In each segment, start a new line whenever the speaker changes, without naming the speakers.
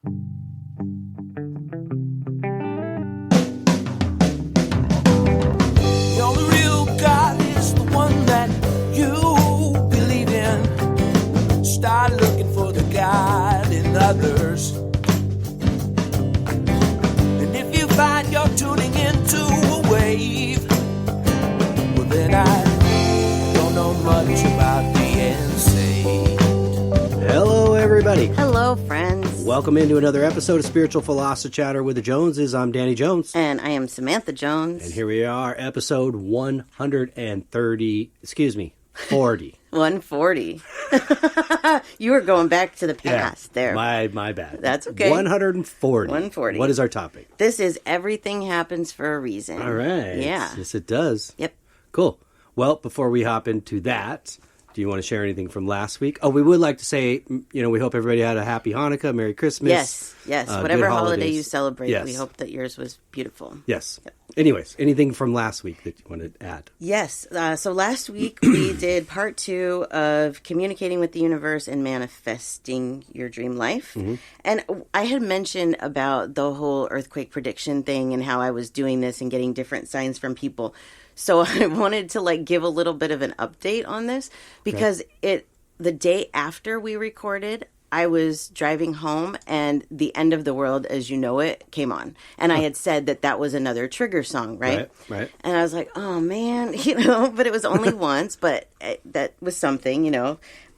The only real God is the one that you believe in. Start looking for the God in others. And if you find you're tuning into a wave, well then I don't know much about being saved.
Hello, everybody.
Hello, friends.
Welcome into another episode of Spiritual Philosophy Chatter with the Joneses. I'm Danny Jones.
And I am Samantha Jones.
And here we are, episode 130, 40.
140. You were going back to the past there.
My bad.
That's okay.
140.
140.
What is our topic?
This is Everything Happens for a Reason.
All right.
Yeah.
Yes, it does.
Yep.
Cool. Well, before we hop into that, do you want to share anything from last week? Oh, we would like to say, we hope everybody had a happy Hanukkah, Merry Christmas.
Yes. Whatever holiday you celebrate,
yes.
we hope that yours was beautiful.
Yes. Yep. Anyways, anything from last week that you want to add?
Yes. So last week we did part 2 of communicating with the universe and manifesting your dream life. Mm-hmm. And I had mentioned about the whole earthquake prediction thing and how I was doing this and getting different signs from people. So I wanted to give a little bit of an update on this because the day after we recorded, I was driving home and The End of the World As You Know It came on. And I had said that was another trigger song, right?
Right.
And I was like, oh man, but it was only once, but that was something,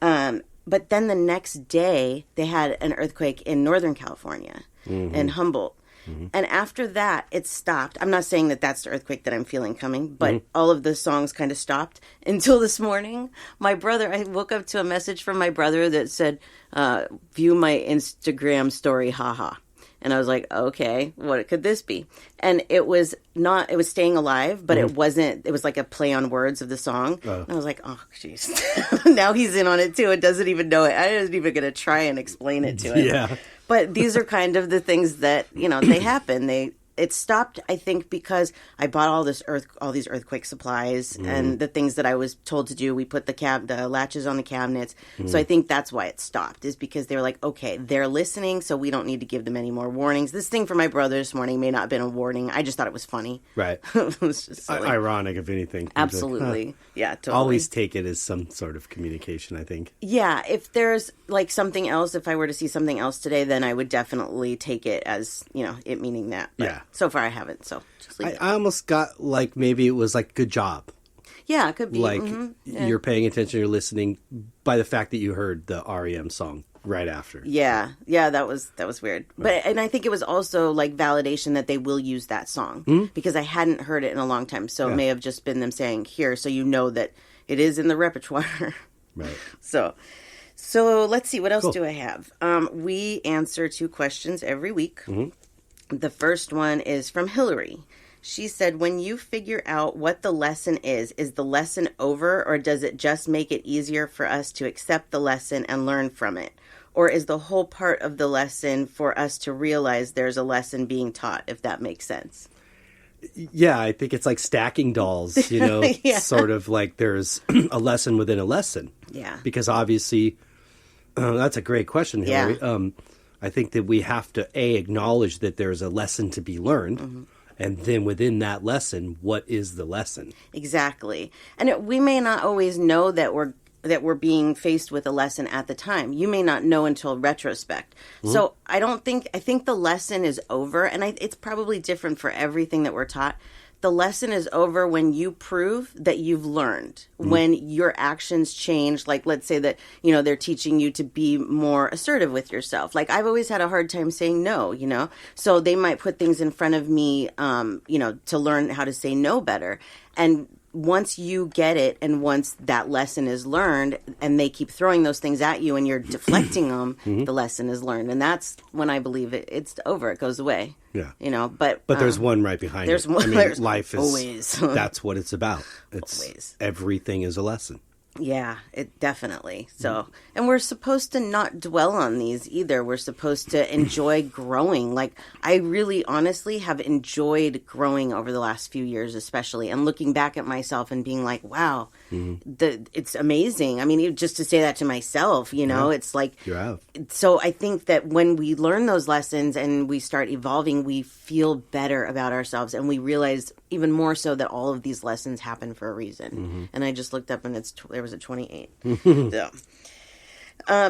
But then the next day they had an earthquake in Northern California, in Humboldt. Mm-hmm. And after that, it stopped. I'm not saying that that's the earthquake that I'm feeling coming, but all of the songs kind of stopped until this morning. I woke up to a message from my brother that said, view my Instagram story, haha. And I was like, okay, what could this be? And it was Staying Alive, but it was like a play on words of the song. And I was like, oh, jeez. Now he's in on it too and doesn't even know it. I wasn't even going to try and explain it to him.
Yeah.
But these are kind of the things that, they happen. It stopped, I think, because I bought all these earthquake supplies and the things that I was told to do. We put the latches on the cabinets. So I think that's why it stopped, is because they were like, okay, they're listening, so we don't need to give them any more warnings. This thing from my brother this morning may not have been a warning. I just thought it was funny.
Right.
It was just silly.
Ironic, if anything.
Absolutely.
Like,
Yeah, totally.
Always take it as some sort of communication, I think.
Yeah, if there's something else, if I were to see something else today, then I would definitely take it as, it meaning that. But
yeah.
So far I haven't, so just leave it.
I almost got maybe it was good job.
Yeah, it could be.
You're paying attention, you're listening by the fact that you heard the REM song right after.
Yeah, that was weird. Right. And I think it was also validation that they will use that song because I hadn't heard it in a long time. So it may have just been them saying, here, so you know that it is in the repertoire.
Right.
So let's see, what else do I have? We answer 2 questions every week. Mm-hmm. The first one is from Hillary. She said, when you figure out what the lesson is the lesson over, or does it just make it easier for us to accept the lesson and learn from it? Or is the whole part of the lesson for us to realize there's a lesson being taught, if that makes sense?
Yeah, I think it's like stacking dolls,
Yeah.
Sort of like there's a lesson within a lesson.
Yeah.
Because obviously, that's a great question, Hillary.
Yeah.
I think that we have to, acknowledge that there's a lesson to be learned. And then within that lesson, what is the lesson? Exactly.
And we may not always know that we're being faced with a lesson at the time. You may not know until retrospect. So I think the lesson is over, and it's probably different for everything that we're taught. The lesson is over when you prove that you've learned, when your actions change. Let's say that, they're teaching you to be more assertive with yourself. I've always had a hard time saying no, so they might put things in front of me, to learn how to say no better. And once you get it, and once that lesson is learned, and they keep throwing those things at you and you're deflecting them, the lesson is learned. And that's when I believe it's over. It goes away.
Yeah.
But
there's one right behind
there's
it.
One,
there's life is
always.
That's what it's about. It's
always.
Everything is a lesson.
Yeah, it definitely. So, and we're supposed to not dwell on these either. We're supposed to enjoy growing. I really honestly have enjoyed growing over the last few years, especially, and looking back at myself and being like, wow, it's amazing. I mean, just to say that to myself, it's like,
You have.
so I think that when we learn those lessons and we start evolving, we feel better about ourselves, and we realize even more so that all of these lessons happen for a reason. And I just looked up and there was a 28.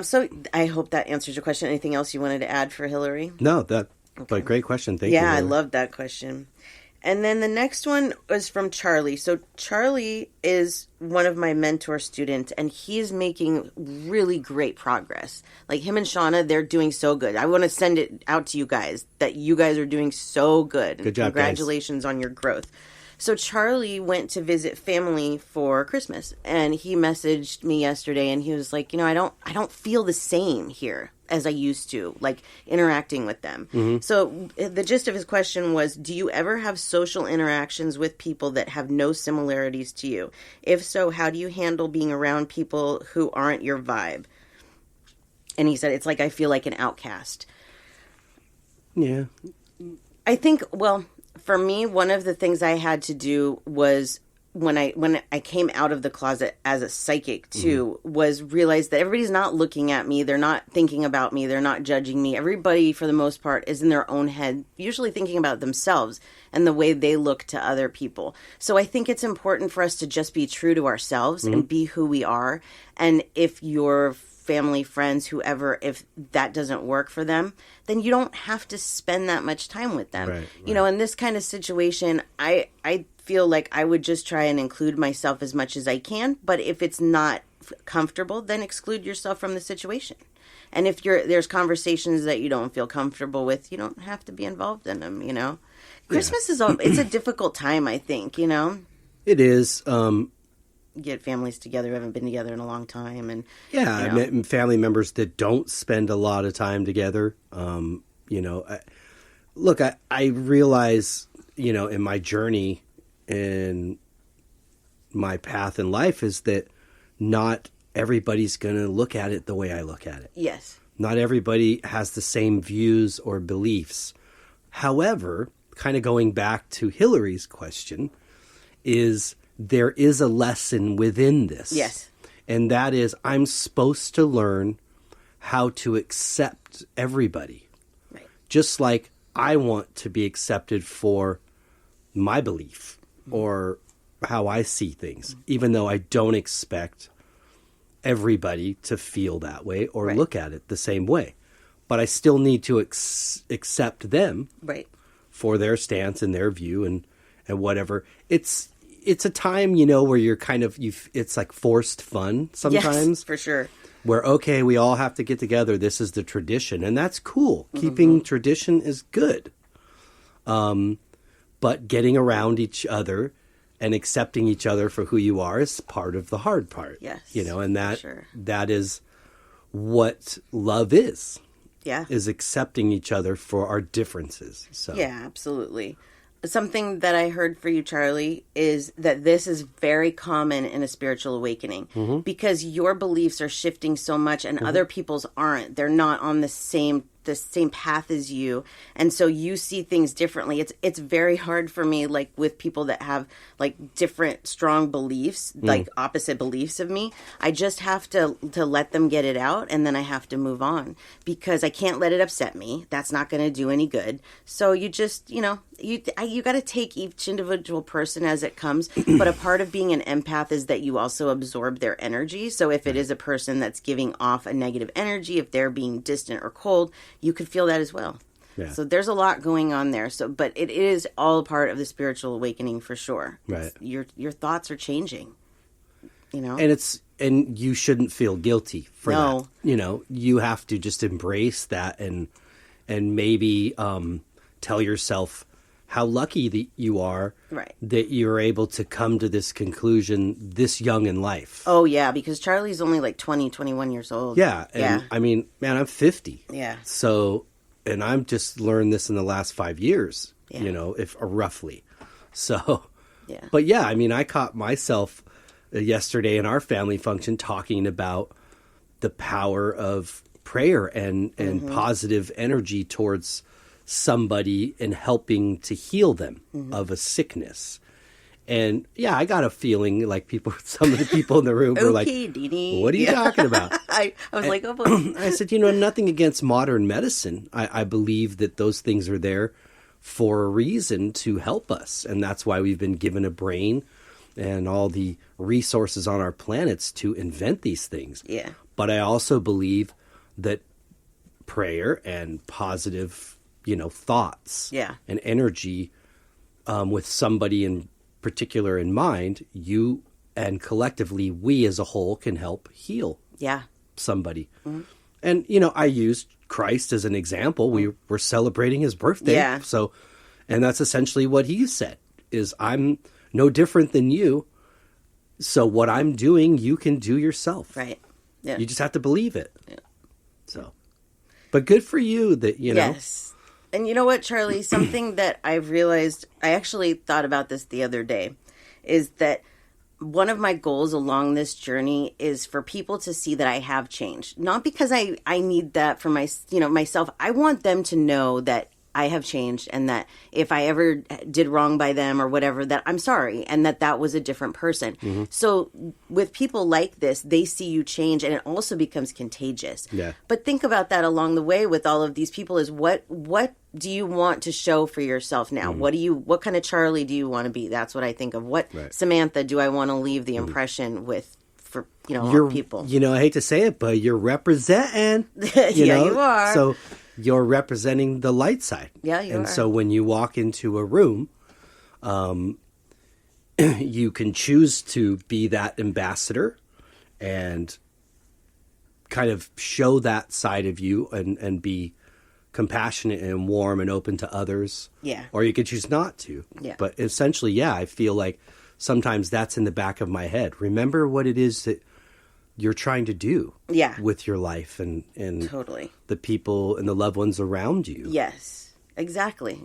So I hope that answers your question. Anything else you wanted to add for Hillary?
No, but great question. Thank you.
Yeah, I
Hillary.
love that question. And then the next one was from Charlie. So Charlie is one of my mentor students, and he's making really great progress. Like him and Shauna, they're doing so good. I want to send it out to you guys that you guys are doing so good.
Good job,
Congratulations on your growth. So Charlie went to visit family for Christmas, and he messaged me yesterday, and he was like, I don't feel the same here as I used to, like interacting with them. So the gist of his question was, do you ever have social interactions with people that have no similarities to you? If so, how do you handle being around people who aren't your vibe? And he said, it's like I feel like an outcast.
Yeah.
I think, well, for me, one of the things I had to do was when I came out of the closet as a psychic too, was realize that everybody's not looking at me. They're not thinking about me. They're not judging me. Everybody, for the most part, is in their own head, usually thinking about themselves and the way they look to other people. So I think it's important for us to just be true to ourselves and be who we are. And if your family, friends, whoever, if that doesn't work for them, then you don't have to spend that much time with them.
Right.
In this kind of situation, I feel like I would just try and include myself as much as I can. But if it's not comfortable, then exclude yourself from the situation. And if there's conversations that you don't feel comfortable with, you don't have to be involved in them. Christmas is it's a difficult time, I think.
It is.
Get families together who haven't been together in a long time, and
I met family members that don't spend a lot of time together. I realize, in my journey, in my path in life, is that not everybody's going to look at it the way I look at it.
Yes.
Not everybody has the same views or beliefs. However, kind of going back to Hillary's question, is there is a lesson within this.
Yes.
And that is, I'm supposed to learn how to accept everybody.
Right.
Just like I want to be accepted for my belief or how I see things, even though I don't expect everybody to feel that way or look at it the same way. But I still need to accept them for their stance and their view and whatever. It's a time, where you're kind of, it's like forced fun sometimes.
Yes, for sure.
Where, okay, we all have to get together. This is the tradition. And that's cool. Keeping tradition is good. But getting around each other and accepting each other for who you are is part of the hard part.
Yes.
And
sure.
that is what love is.
Yeah.
Is accepting each other for our differences. So
yeah, absolutely. Something that I heard for you, Charlie, is that this is very common in a spiritual awakening because your beliefs are shifting so much and other people's aren't. They're not on the same path as you, and so you see things differently. It's very hard for me, like with people that have like different strong beliefs, like opposite beliefs of me. I just have to let them get it out, and then I have to move on because I can't let it upset me. That's not going to do any good. So you just you got to take each individual person as it comes. But a part of being an empath is that you also absorb their energy. So if it is a person that's giving off a negative energy, if they're being distant or cold, you could feel that as well. Yeah. So there's a lot going on there. But it is all part of the spiritual awakening for sure.
Right.
Your thoughts are changing.
And you shouldn't feel guilty for that. You have to just embrace that and maybe tell yourself how lucky that you are that you're able to come to this conclusion this young in life.
Oh, yeah, because Charlie's only like 20, 21 years old.
Yeah. And I mean, man, I'm 50.
Yeah.
So, and I've just learned this in the last 5 years, if roughly. So, but yeah, I mean, I caught myself yesterday in our family function talking about the power of prayer and positive energy towards somebody and helping to heal them of a sickness. And yeah, I got a feeling like some of the people in the room were like,
Dini.
what are you talking about?
I was like, oh boy.
I said, nothing against modern medicine. I believe that those things are there for a reason to help us. And that's why we've been given a brain and all the resources on our planets to invent these things.
Yeah.
But I also believe that prayer and positive, thoughts and energy with somebody in particular in mind, you and collectively, we as a whole can help heal somebody. Mm-hmm. And, I used Christ as an example. We were celebrating his birthday.
Yeah.
So, and that's essentially what he said is I'm no different than you. So what I'm doing, you can do yourself.
Right. Yeah.
You just have to believe it.
Yeah.
So, but good for you that,
Yes. And you know what, Charlie? Something that I've realized, I actually thought about this the other day, is that one of my goals along this journey is for people to see that I have changed. Not because I need that for myself. I want them to know that I have changed and that if I ever did wrong by them or whatever, that I'm sorry and that was a different person. Mm-hmm. So with people like this, they see you change and it also becomes contagious.
Yeah.
But think about that along the way with all of these people is what do you want to show for yourself now? Mm-hmm. What kind of Charlie do you want to be? That's what I think of. What Samantha do I want to leave the impression with for people?
I hate to say it, but you're representing.
You are.
So you're representing the light side.
Yeah, you are.
And so when you walk into a room, you can choose to be that ambassador and kind of show that side of you and be compassionate and warm and open to others.
Yeah.
Or you could choose not to.
Yeah.
But essentially, I feel like sometimes that's in the back of my head. Remember what it is that you're trying to do with your life and
totally
the people and the loved ones around you.
Yes, exactly.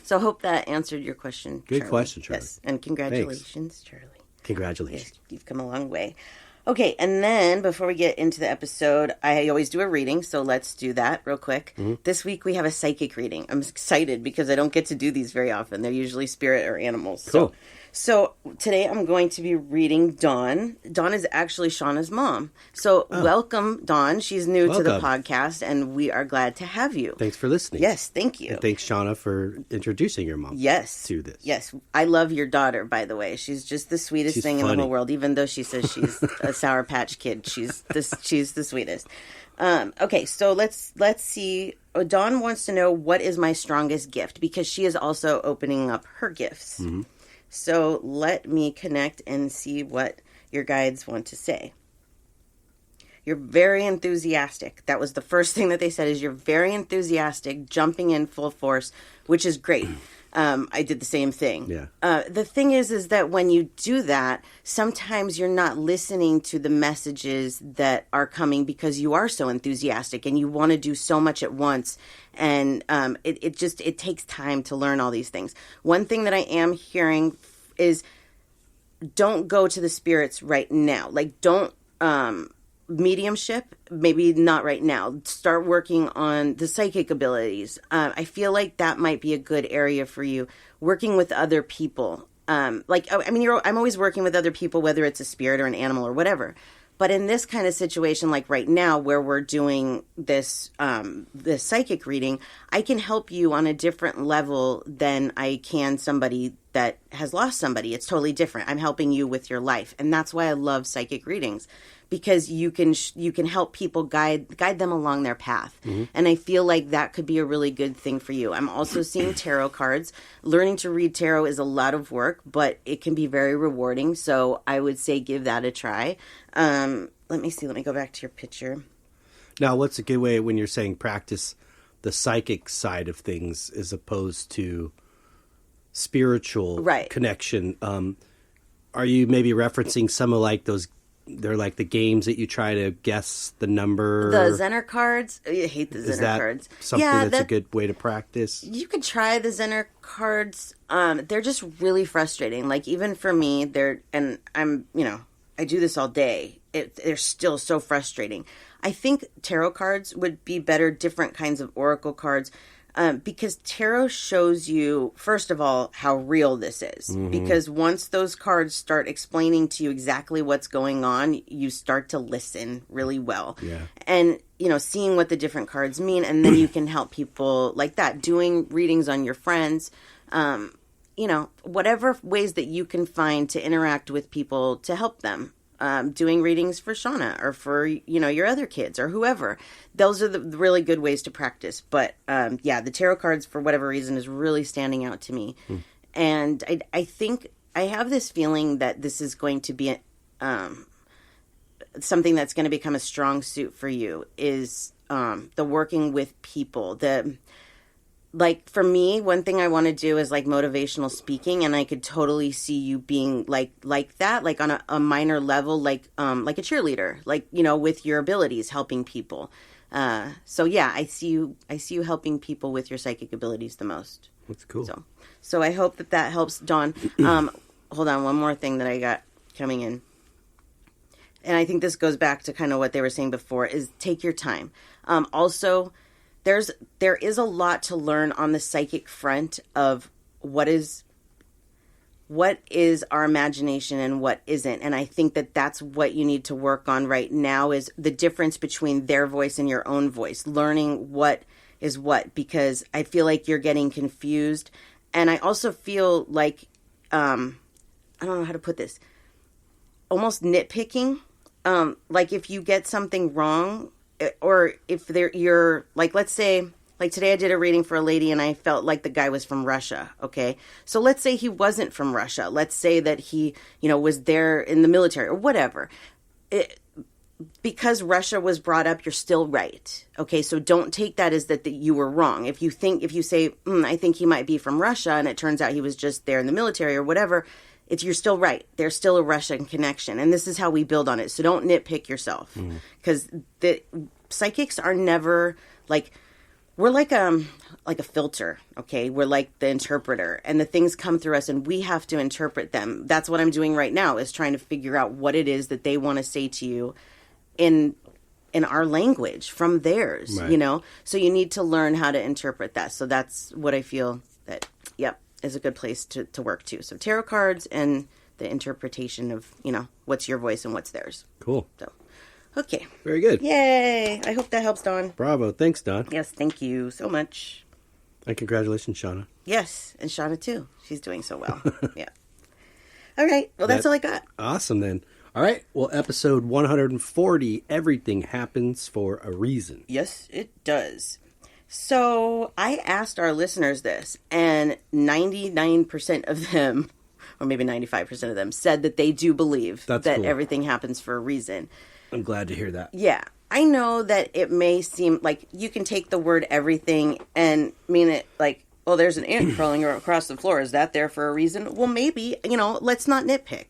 So hope that answered your question.
Good
Charlie.
question, Charlie.
Yes, and congratulations, Charlie.
Congratulations.
Yes, you've come a long way. Okay, and then before we get into the episode, I always do a reading, so let's do that real quick. Mm-hmm. This week we have a psychic reading. I'm excited because I don't get to do these very often. They're usually spirit or animals.
Cool.
So today I'm going to be reading Dawn. Dawn is actually Shauna's mom. So welcome, Dawn. She's new to the podcast, and we are glad to have you.
Thanks for listening.
Yes, thank you.
And thanks, Shauna, for introducing your mom to this.
Yes. I love your daughter, by the way. She's just the sweetest thing in the whole world. Even though she says she's a Sour Patch Kid, she's the sweetest. Okay, so let's see. Dawn wants to know, what is my strongest gift? Because she is also opening up her gifts. Mm-hmm. So let me connect and see what your guides want to say. You're very enthusiastic. That was the first thing that they said, is you're very enthusiastic, jumping in full force, which is great. I did the same thing.
Yeah.
The thing is that when you do that, sometimes you're not listening to the messages that are coming because you are so enthusiastic and you want to do so much at once. And it takes time to learn all these things. One thing that I am hearing is don't go to the spirits right now. Like, don't mediumship, maybe not right now. Start working on the psychic abilities. I feel like that might be a good area for you. Working with other people. I'm always working with other people, whether it's a spirit or an animal or whatever. But in this kind of situation, like right now, where we're doing this psychic reading, I can help you on a different level than I can somebody that has lost somebody. It's totally different. I'm helping you with your life, and that's why I love psychic readings, because you can help people guide them along their path. Mm-hmm. And I feel like that could be a really good thing for you. I'm also seeing tarot cards. Learning to read tarot is a lot of work, but it can be very rewarding. So I would say give that a try. Let me see. Let me go back to your picture.
Now, what's a good way when you're saying practice the psychic side of things as opposed to spiritual connection? Are you maybe referencing some of like those? They're like the games that you try to guess the number.
The Zener cards. I hate the Zener cards.
Something that's a good way to practice.
You could try the Zener cards. They're just really frustrating. Like, even for me, I do this all day. They're still so frustrating. I think tarot cards would be better, different kinds of oracle cards. Because tarot shows you, first of all, how real this is. Because once those cards start explaining to you exactly what's going on, you start to listen really well.
Yeah.
And, seeing what the different cards mean, and then you can help people like that, doing readings on your friends, whatever ways that you can find to interact with people to help them. Doing readings for Shauna or for, your other kids or whoever. Those are the really good ways to practice. But, the tarot cards, for whatever reason, is really standing out to me. And I think I have this feeling that this is going to be something that's going to become a strong suit for you is the working with people. Like, for me, one thing I want to do is, like, motivational speaking, and I could totally see you being, like that, like, on a minor level, like a cheerleader, like, with your abilities, helping people. So, yeah, I see you helping people with your psychic abilities the most.
That's cool.
So I hope that helps, Dawn. Hold on, one more thing that I got coming in. And I think this goes back to kind of what they were saying before, is take your time. Also, there is a lot to learn on the psychic front of what is our imagination and what isn't. And I think that that's what you need to work on right now, is the difference between their voice and your own voice, learning what is what, because I feel like you're getting confused. And I also feel like, I don't know how to put this, almost nitpicking. Like if you get something wrong, or if you're like, let's say, like today I did a reading for a lady and I felt like the guy was from Russia. Okay. So let's say he wasn't from Russia. Let's say that he, was there in the military or whatever. Because Russia was brought up, you're still right. Okay. So don't take that as that you were wrong. If you say, I think he might be from Russia, and it turns out he was just there in the military or whatever, you're still right. There's still a Russian connection. And this is how we build on it. So don't nitpick yourself. Because the psychics are never like, we're like a filter, okay? We're like the interpreter. And the things come through us and we have to interpret them. That's what I'm doing right now, is trying to figure out what it is that they want to say to you in our language from theirs,
right.
So you need to learn how to interpret that. So that's what I feel that, is a good place to work too. So tarot cards and the interpretation of, what's your voice and what's theirs.
Cool.
So, okay.
Very good.
Yay. I hope that helps, Dawn.
Bravo. Thanks, Dawn.
Yes, thank you so much.
And congratulations, Shauna.
Yes, and Shauna too. She's doing so well. Yeah. All right. Well, that's all I got.
Awesome then. All right. Well, episode 140, Everything Happens for a Reason.
Yes, it does. So I asked our listeners this, and 99% of them, or maybe 95% of them, said that they do believe that
cool.
everything happens for a reason.
I'm glad to hear that.
Yeah. I know that it may seem like you can take the word everything and mean it like, oh, there's an ant crawling across the floor. Is that there for a reason? Well, maybe, let's not nitpick,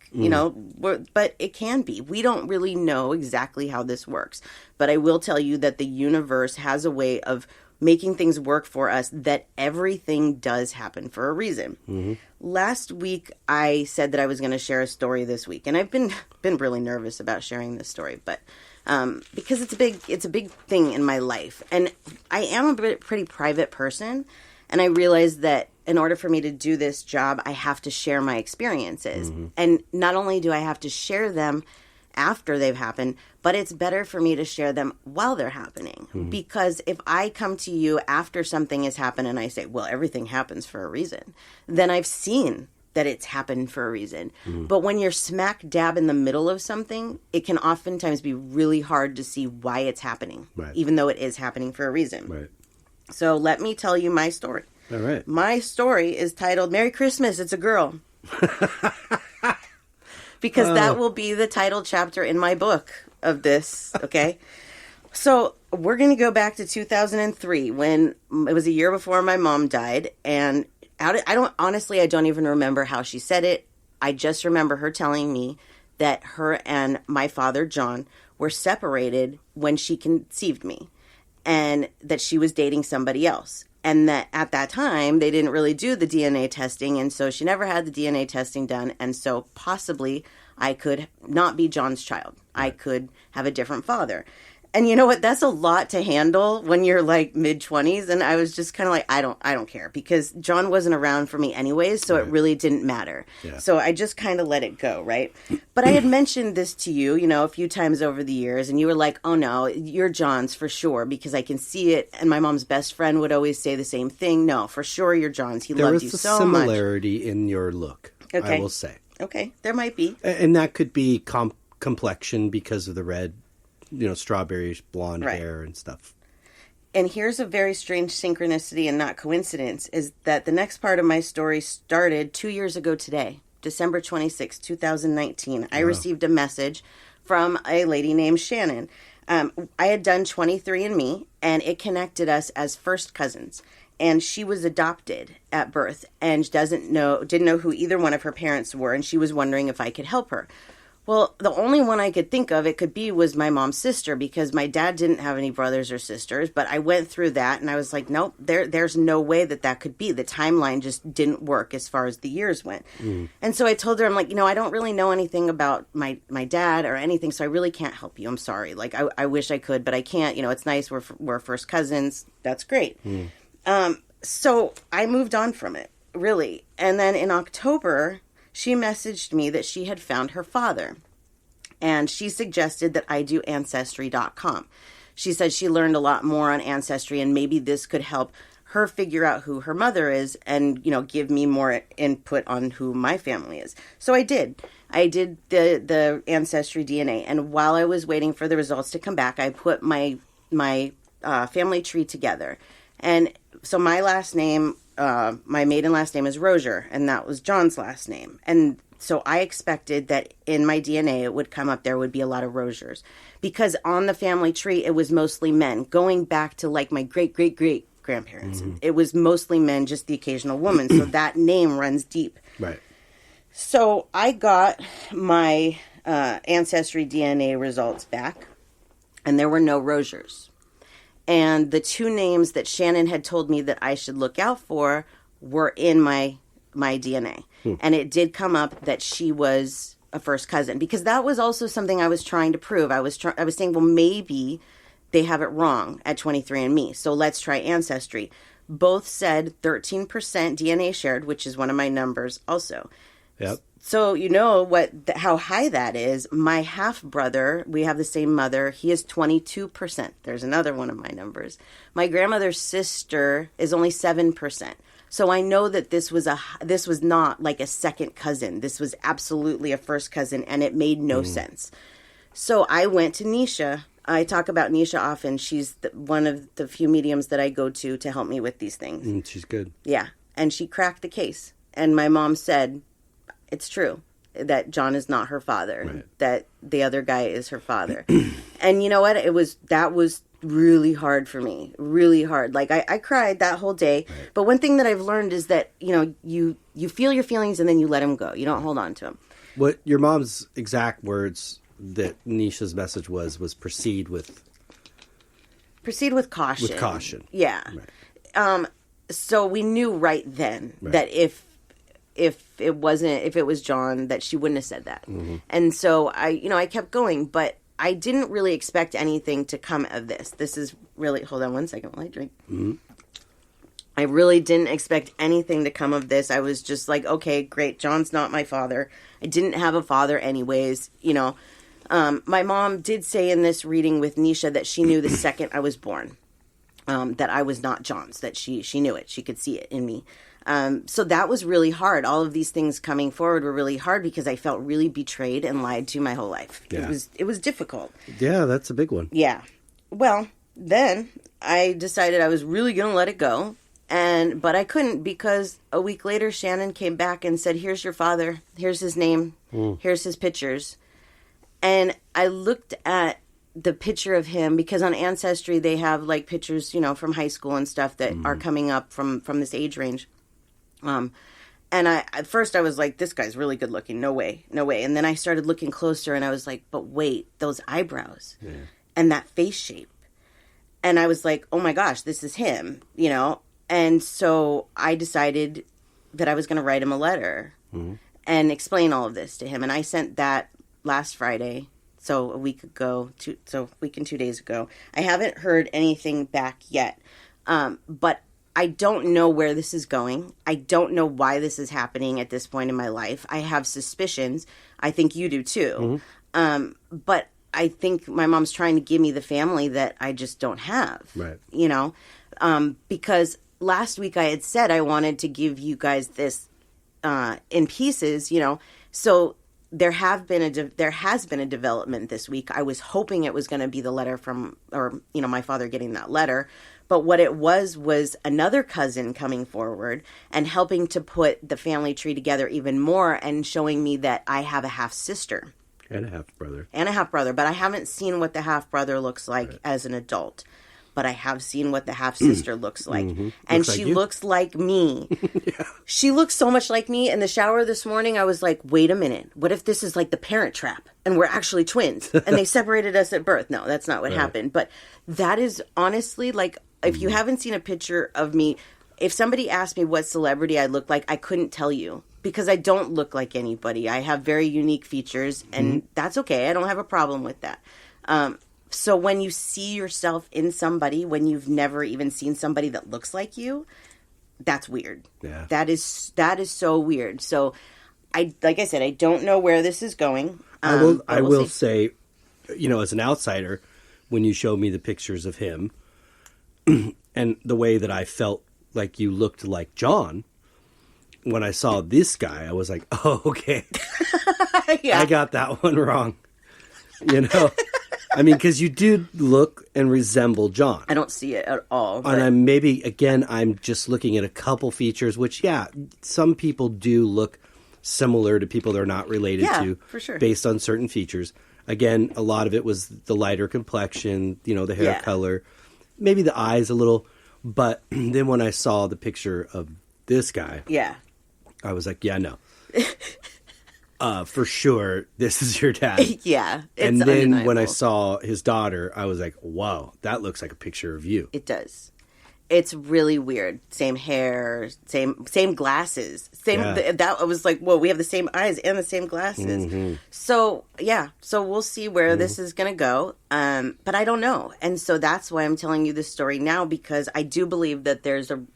but it can be. We don't really know exactly how this works. But I will tell you that the universe has a way of making things work for us, that everything does happen for a reason. Mm-hmm. Last week, I said that I was going to share a story this week, and I've been really nervous about sharing this story, but because it's a big thing in my life, and I am a pretty private person, and I realized that in order for me to do this job, I have to share my experiences, mm-hmm. and not only do I have to share them after they've happened, but it's better for me to share them while they're happening. Mm-hmm. Because if I come to you after something has happened and I say, well, everything happens for a reason, then I've seen that it's happened for a reason. Mm-hmm. But when you're smack dab in the middle of something, it can oftentimes be really hard to see why it's happening, right. even though it is happening for a reason.
Right.
So let me tell you my story.
All right.
My story is titled, Merry Christmas, It's a Girl. Because that will be the title chapter in my book of this, okay? So we're going to go back to 2003 when it was a year before my mom died. And I don't even remember how she said it. I just remember her telling me that her and my father, John, were separated when she conceived me. And that she was dating somebody else. And that at that time, they didn't really do the DNA testing. And so she never had the DNA testing done. And so possibly I could not be John's child. I could have a different father. And you know what? That's a lot to handle when you're like mid-20s. And I was just kind of like, I don't care, because John wasn't around for me anyways, so it really didn't matter.
Yeah.
So I just kind of let it go, right? But I had mentioned this to you, a few times over the years, and you were like, oh no, you're John's for sure, because I can see it. And my mom's best friend would always say the same thing. No, for sure you're John's. He loved you so much.
There was a similarity in your look, I will say.
Okay, there might be.
And that could be complexion because of the red, strawberry blonde hair and stuff.
And here's a very strange synchronicity and not coincidence, is that the next part of my story started 2 years ago today, December 26, 2019. I received a message from a lady named Shannon. I had done 23andMe, and it connected us as first cousins. And she was adopted at birth and didn't know who either one of her parents were, and she was wondering if I could help her. Well, the only one I could think of it could be was my mom's sister, because my dad didn't have any brothers or sisters. But I went through that and I was like, nope, there's no way that could be. The timeline just didn't work as far as the years went. And so I told her, I'm like, I don't really know anything about my dad or anything, so I really can't help you. I'm sorry. Like, I wish I could, but I can't. It's nice. We're first cousins. That's great. So I moved on from it, really. And then in October, she messaged me that she had found her father, and she suggested that I do Ancestry.com. She said she learned a lot more on Ancestry, and maybe this could help her figure out who her mother is and, give me more input on who my family is. So I did. I did the Ancestry DNA, and while I was waiting for the results to come back, I put my family tree together. And so my last name, my maiden last name is Rozier, and that was John's last name. And so I expected that in my DNA it would come up, there would be a lot of Roziers. Because on the family tree, it was mostly men, going back to like my great-great-great-grandparents. It was mostly men, just the occasional woman. So that name runs deep.
Right.
So I got my Ancestry DNA results back, and there were no Roziers. And the two names that Shannon had told me that I should look out for were in my DNA. And it did come up that she was a first cousin, because that was also something I was trying to prove. I was saying, well, maybe they have it wrong at 23andMe, so let's try Ancestry. Both said 13% DNA shared, which is one of my numbers also.
Yep.
So how high that is. My half-brother, we have the same mother, he is 22%. There's another one of my numbers. My grandmother's sister is only 7%. So I know that this was not like a second cousin. This was absolutely a first cousin, and it made no sense. So I went to Nisha. I talk about Nisha often. She's one of the few mediums that I go to help me with these things.
She's good.
Yeah. And she cracked the case. And my mom said, it's true that John is not her father,
right,
that the other guy is her father. And you know what? That was really hard for me, really hard. Like I cried that whole day.
Right.
But one thing that I've learned is that, you feel your feelings and then you let them go. You don't hold on to them.
What your mom's exact words that Nisha's message was proceed with
caution.
With caution.
Yeah.
Right.
So we knew right then that if it was John, that she wouldn't have said that. And so I kept going, but I didn't really expect anything to come of this. This is really, hold on one second while I drink. I really didn't expect anything to come of this. I was just like, okay, great. John's not my father. I didn't have a father anyways, My mom did say in this reading with Nisha that she knew the second I was born, that I was not John's, that she knew it. She could see it in me. So that was really hard. All of these things coming forward were really hard because I felt really betrayed and lied to my whole life.
Yeah.
It was difficult.
Yeah, that's a big one.
Yeah. Well, then I decided I was really going to let it go. But I couldn't, because a week later, Shannon came back and said, here's your father. Here's his name. Here's his pictures. And I looked at the picture of him, because on Ancestry, they have like pictures, from high school and stuff that are coming up from this age range. And at first I was like, this guy's really good looking. No way. And then I started looking closer and I was like, but wait, those eyebrows and that face shape. And I was like, oh my gosh, this is him, And so I decided that I was going to write him a letter and explain all of this to him. And I sent that last Friday, So a week and 2 days ago. I haven't heard anything back yet. But I don't know where this is going. I don't know why this is happening at this point in my life. I have suspicions. I think you do too. But I think my mom's trying to give me the family that I just don't have.
Right.
You know, because last week I had said I wanted to give you guys this in pieces, you know. So there has been a development this week. I was hoping it was going to be the letter my father getting that letter. But what it was another cousin coming forward and helping to put the family tree together even more and showing me that I have a half sister.
And a half brother.
But I haven't seen what the half brother looks like as an adult. But I have seen what the half sister looks like. And she looks like me. Yeah. She looks so much like me. In the shower this morning, I was like, wait a minute. What if this is like the Parent Trap and we're actually twins and they separated us at birth? No, that's not what happened. But that is honestly like, if you haven't seen a picture of me, if somebody asked me what celebrity I look like, I couldn't tell you because I don't look like anybody. I have very unique features and that's okay. I don't have a problem with that. So when you see yourself in somebody, when you've never even seen somebody that looks like you, that's weird.
Yeah.
That is so weird. So like I said, I don't know where this is going.
I will say, you know, as an outsider, when you showed me the pictures of him and the way that I felt like you looked like John, when I saw this guy, I was like, oh, okay.
Yeah.
I got that one wrong. You know? I mean, because you do look and resemble John.
I don't see it at all. But...
And I'm just looking at a couple features, which, yeah, some people do look similar to people they're not related to.
For sure.
Based on certain features. Again, a lot of it was the lighter complexion, you know, the hair color, maybe the eyes a little. But then when I saw the picture of this guy, I was like, yeah, no. For sure, this is your dad.
Yeah. It's
and then
undeniable.
when I saw his daughter, I was like, wow, that looks like a picture of you.
It does. It's really weird. Same hair, same glasses. That I was like, whoa, we have the same eyes and the same glasses. So, yeah. So we'll see where this is going to go. But I don't know. And so that's why I'm telling you this story now, because I do believe that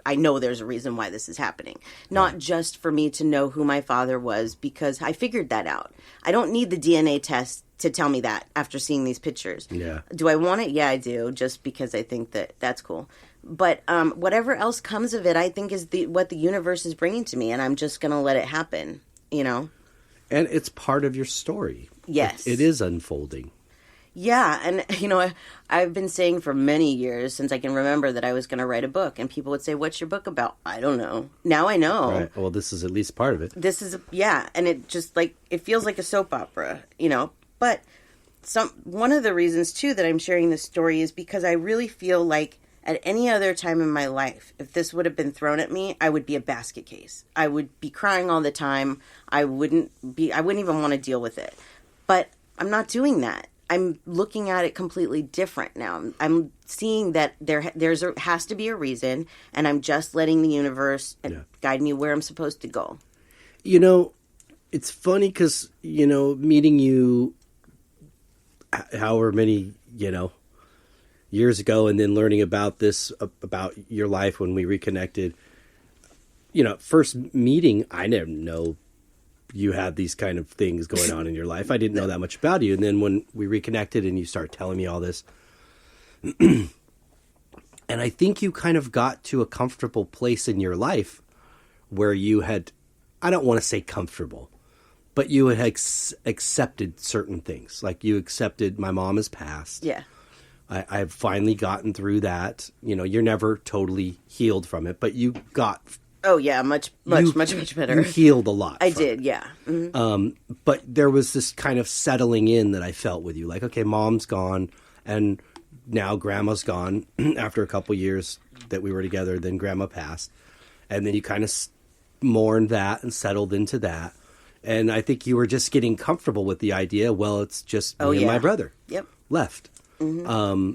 I know there's a reason why this is happening. Not just for me to know who my father was, because I figured that out. I don't need the DNA test to tell me that after seeing these pictures.
Yeah.
Do I want it? Yeah, I do, just because I think that's cool. But whatever else comes of it, I think is what the universe is bringing to me, and I'm just going to let it happen, you know?
And it's part of your story.
Yes.
It is unfolding.
Yeah, and, you know, I've been saying for many years, since I can remember, that I was going to write a book, and people would say, what's your book about? I don't know. Now I know.
Right. Well, this is at least part of it.
This is, and it just, like, it feels like a soap opera, you know? But one of the reasons, too, that I'm sharing this story is because I really feel like at any other time in my life, if this would have been thrown at me, I would be a basket case. I would be crying all the time. I wouldn't even want to deal with it. But I'm not doing that. I'm looking at it completely different now. I'm seeing that there has to be a reason, and I'm just letting the universe guide me where I'm supposed to go.
You know, it's funny because, you know, meeting you however many, you know, years ago, and then learning about your life when we reconnected, you know, first meeting, I didn't know you had these kind of things going on in your life. I didn't know that much about you. And then when we reconnected and you start telling me all this, and I think you kind of got to a comfortable place in your life where you had, I don't want to say comfortable, but you had accepted certain things. Like you accepted my mom has passed.
Yeah.
I've finally gotten through that. You know, you're never totally healed from it, but you got...
Oh, yeah, much better.
You healed a lot.
I did, yeah. Mm-hmm.
But there was this kind of settling in that I felt with you. Like, okay, mom's gone, and now grandma's gone. After a couple years that we were together, then grandma passed. And then you kind of mourned that and settled into that. And I think you were just getting comfortable with the idea, well, it's just me and my brother left. Mm-hmm.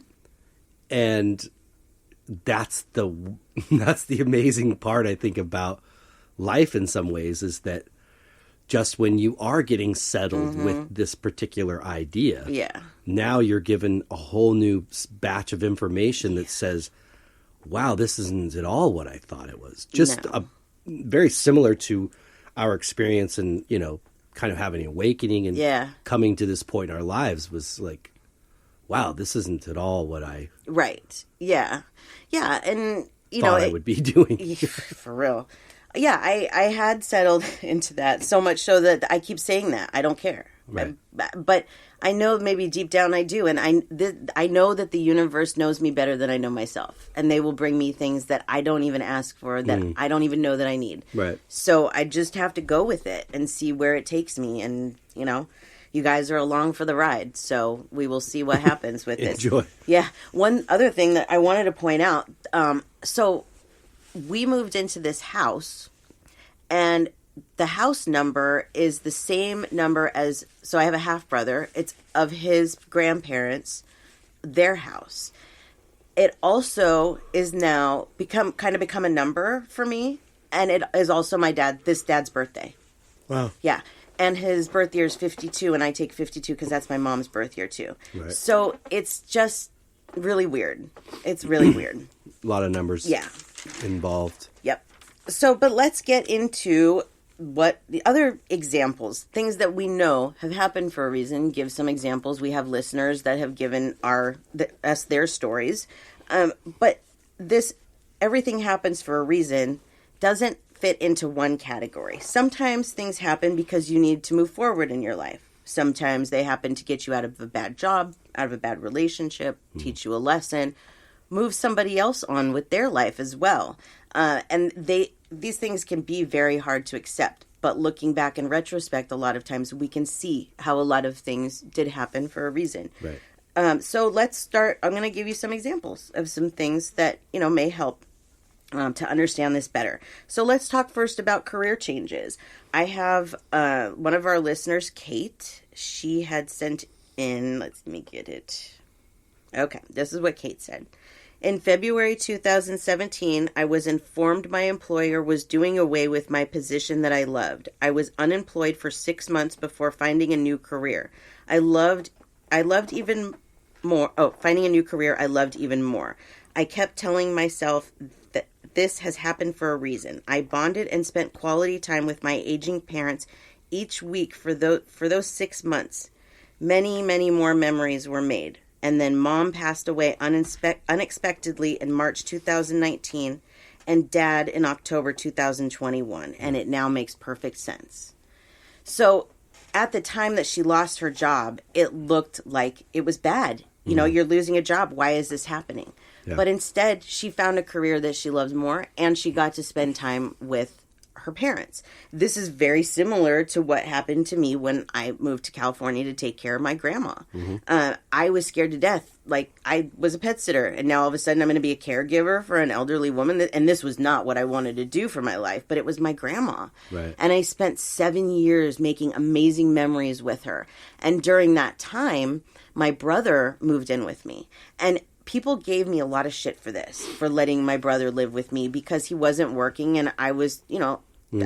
And that's the amazing part, I think, about life in some ways, is that just when you are getting settled with this particular idea.
Yeah.
Now you're given a whole new batch of information that says, wow, this isn't at all what I thought it was. Just very similar to our experience and, kind of having an awakening and coming to this point in our lives was like, wow, this isn't at all what I
Right. Yeah. Yeah. And,
thought I would be doing.
For real. Yeah, I had settled into that so much so that I keep saying that. I don't care.
Right.
But I know maybe deep down I do. And I know that the universe knows me better than I know myself. And they will bring me things that I don't even ask for, that I don't even know that I need.
Right.
So I just have to go with it and see where it takes me. And, you guys are along for the ride. So we will see what happens with this.
Enjoy.
Yeah. One other thing that I wanted to point out. So we moved into this house, and the house number is the same number as, so I have a half brother. It's of his grandparents, their house. It also is now become a number for me, and it is also this dad's birthday.
Wow.
Yeah. And his birth year is 52, and I take 52 because that's my mom's birth year too.
Right.
So it's just really weird. It's really weird.
A lot of numbers involved.
Yep. So, but let's get into what the other examples, things that we know have happened for a reason. Give some examples. We have listeners that have given us their stories. But this, everything happens for a reason, doesn't fit into one category. Sometimes things happen because you need to move forward in your life. Sometimes they happen to get you out of a bad job, out of a bad relationship, teach you a lesson, move somebody else on with their life as well. And these things can be very hard to accept. But looking back in retrospect, a lot of times we can see how a lot of things did happen for a reason.
Right.
So let's start. I'm going to give you some examples of some things that, may help to understand this better. So let's talk first about career changes. I have one of our listeners, Kate. She had sent in, let me get it. Okay, this is what Kate said. In February 2017, I was informed my employer was doing away with my position that I loved. I was unemployed for 6 months before finding a new career. I loved even more. Oh, finding a new career, I loved even more. I kept telling myself that this has happened for a reason. I bonded and spent quality time with my aging parents each week for those 6 months. Many, many more memories were made. And then Mom passed away unexpectedly in March 2019, and Dad in October 2021. And it now makes perfect sense. So at the time that she lost her job, it looked like it was bad. You're losing a job. Why is this happening? Yeah. But instead, she found a career that she loves more, and she got to spend time with her parents. This is very similar to what happened to me when I moved to California to take care of my grandma. I was scared to death. Like, I was a pet sitter, and now all of a sudden I'm going to be a caregiver for an elderly woman. And this was not what I wanted to do for my life, but it was my grandma.
Right.
And I spent 7 years making amazing memories with her. And during that time, my brother moved in with me. And people gave me a lot of shit for this, for letting my brother live with me because he wasn't working and I was,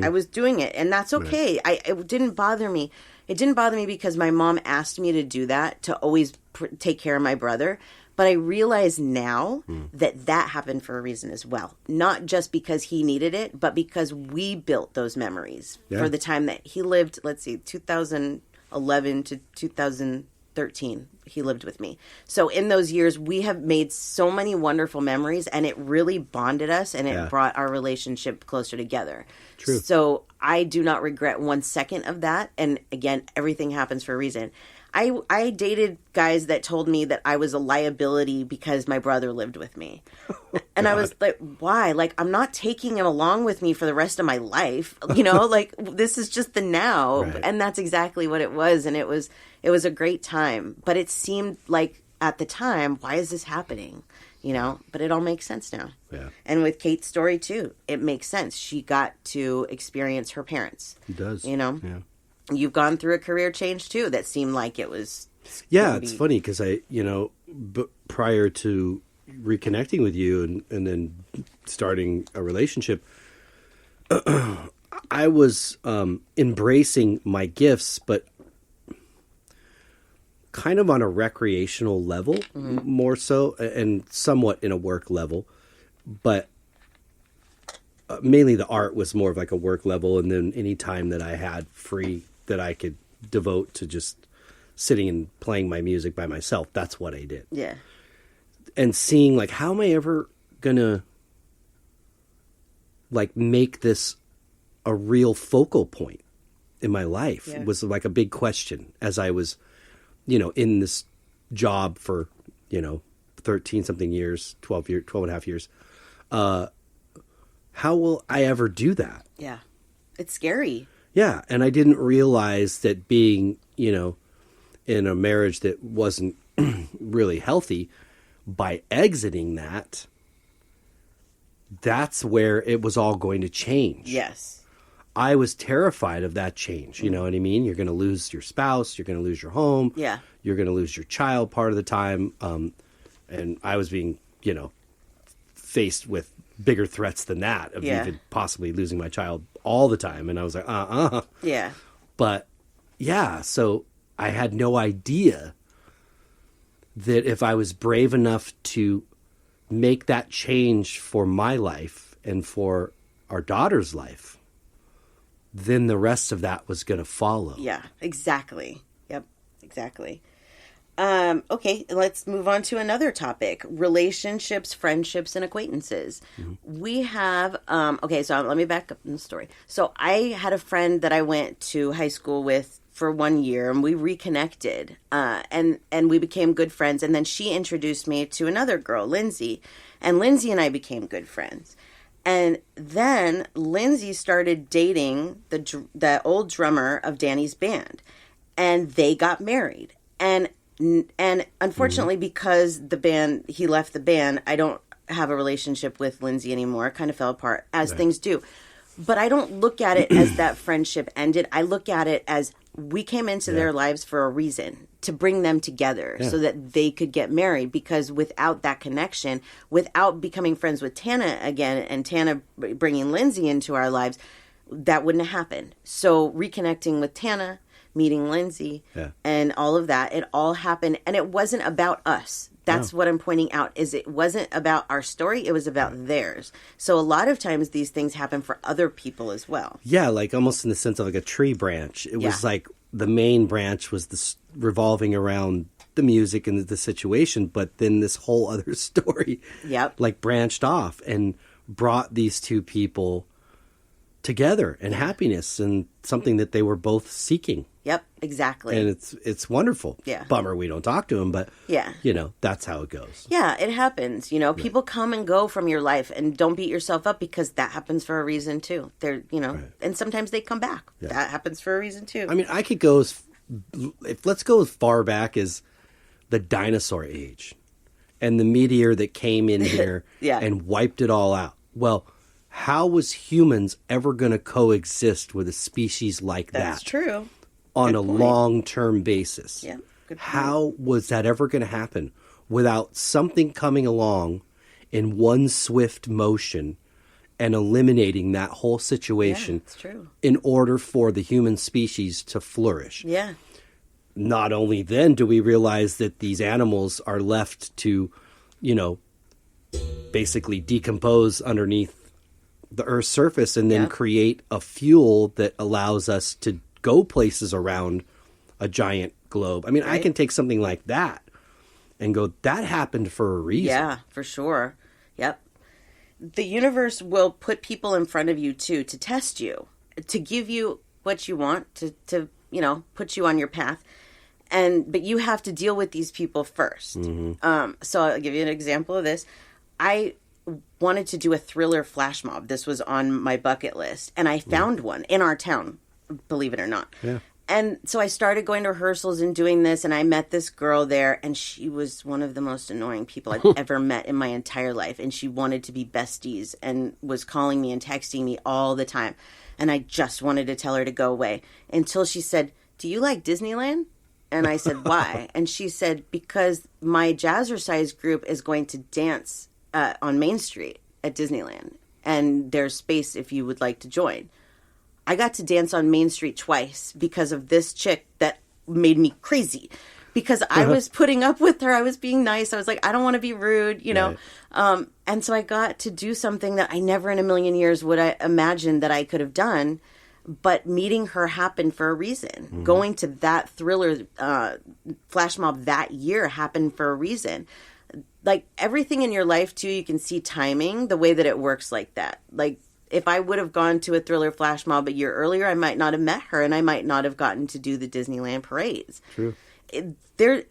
I was doing it. And that's okay. Right. It didn't bother me. It didn't bother me because my mom asked me to do that, to always take care of my brother. But I realize now that happened for a reason as well. Not just because he needed it, but because we built those memories for the time that he lived, 2011 to 2013. He lived with me. So in those years, we have made so many wonderful memories, and it really bonded us, and it brought our relationship closer together.
True.
So I do not regret 1 second of that. And again, everything happens for a reason. I dated guys that told me that I was a liability because my brother lived with me. And I was like, why? Like, I'm not taking him along with me for the rest of my life. This is just the now. Right. And that's exactly what it was. And it was a great time. But it seemed like at the time, why is this happening? But it all makes sense now.
Yeah.
And with Kate's story too, it makes sense. She got to experience her parents.
It does.
Yeah. You've gone through a career change too that seemed like it was.
Yeah, it's funny because prior to reconnecting with you and then starting a relationship, I was embracing my gifts, but kind of on a recreational level, more so, and somewhat in a work level. But mainly the art was more of like a work level, and then any time that I had free that I could devote to just sitting and playing my music by myself, that's what I did.
Yeah.
And seeing like, how am I ever gonna like make this a real focal point in my life was like a big question as I was, in this job for, 13 something years, 12 and a half years. How will I ever do that?
Yeah. It's scary.
Yeah. And I didn't realize that being, in a marriage that wasn't really healthy, by exiting that, that's where it was all going to change.
Yes.
I was terrified of that change. You know what I mean? You're going to lose your spouse. You're going to lose your home.
Yeah.
You're going to lose your child part of the time. And I was being, faced with bigger threats than that of even possibly losing my child all the time. And I was like,
Yeah.
But yeah, so I had no idea that if I was brave enough to make that change for my life and for our daughter's life, then the rest of that was going to follow.
Yeah, exactly. Yep, exactly. Okay, let's move on to another topic: relationships, friendships, and acquaintances. We have, so let me back up in the story. So I had a friend that I went to high school with for 1 year, and we reconnected, and we became good friends. And then she introduced me to another girl, Lindsay, and Lindsay and I became good friends. And then Lindsay started dating the old drummer of Danny's band, and they got married. And unfortunately, because he left the band, I don't have a relationship with Lindsay anymore. It kind of fell apart, as things do. But I don't look at it as that friendship ended. I look at it as we came into their lives for a reason, to bring them together so that they could get married. Because without that connection, without becoming friends with Tana again, and Tana bringing Lindsay into our lives, that wouldn't have happened. So reconnecting with Tana, meeting Lindsay, and all of that, it all happened. And it wasn't about us. That's what I'm pointing out, is it wasn't about our story. It was about theirs. So a lot of times these things happen for other people as well.
Yeah, like almost in the sense of like a tree branch. It was like the main branch was this revolving around the music and the situation, but then this whole other story like branched off and brought these two people together and happiness and something that they were both seeking.
Yep, exactly.
And it's wonderful.
Yeah.
Bummer we don't talk to them, but that's how it goes.
Yeah, it happens. People come and go from your life, and don't beat yourself up, because that happens for a reason too. They're, and sometimes they come back. Yeah. That happens for a reason too.
I mean, I could go let's go as far back as the dinosaur age and the meteor that came in here and wiped it all out. Well, how was humans ever going to coexist with a species like that?
That's true.
On a long-term basis.
Yeah, good point.
How was that ever going to happen without something coming along in one swift motion and eliminating that whole situation
that's true.
In order for the human species to flourish?
Yeah.
Not only then do we realize that these animals are left to, basically decompose underneath the Earth's surface and then create a fuel that allows us to go places around a giant globe. I mean, I can take something like that and go, that happened for a reason. Yeah,
for sure. Yep. The universe will put people in front of you too, to test you, to give you what you want, to put you on your path. But you have to deal with these people first. Mm-hmm. So I'll give you an example of this. I wanted to do a thriller flash mob. This was on my bucket list, and I found one in our town, believe it or not. Yeah. And so I started going to rehearsals and doing this, and I met this girl there, and she was one of the most annoying people I've ever met in my entire life. And she wanted to be besties and was calling me and texting me all the time. And I just wanted to tell her to go away, until she said, "Do you like Disneyland?" And I said, "Why?" And she said, "Because my jazzercise group is going to dance on Main Street at Disneyland, and there's space if you would like to join." I got to dance on Main Street twice because of this chick that made me crazy. Because I was putting up with her. I was being nice. I was like, I don't want to be rude, you know.
Right.
And so I got to do something that I never in a million years would I imagine that I could have done. But meeting her happened for a reason.
Mm-hmm.
Going to that Thriller flash mob that year happened for a reason. Like everything in your life, too, you can see timing, the way that it works like that. Like if I would have gone to a Thriller flash mob a year earlier, I might not have met her and I might not have gotten to do the Disneyland parades.
True.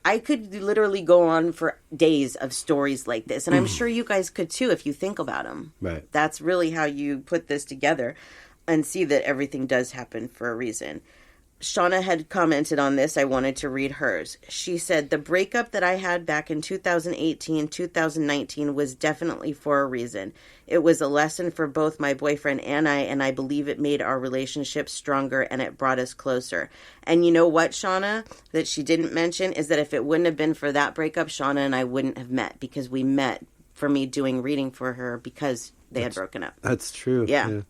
I could literally go on for days of stories like this. And I'm sure you guys could, too, if you think about them.
Right.
That's really how you put this together and see that everything does happen for a reason. Shauna had commented on this. I wanted to read hers. She said, the breakup that I had back in 2018, 2019 was definitely for a reason. It was a lesson for both my boyfriend and I believe it made our relationship stronger and it brought us closer. And you know what, Shauna, that she didn't mention is that if it wouldn't have been for that breakup, Shauna and I wouldn't have met because we met for me doing reading for her because they had broken up.
That's true.
Yeah.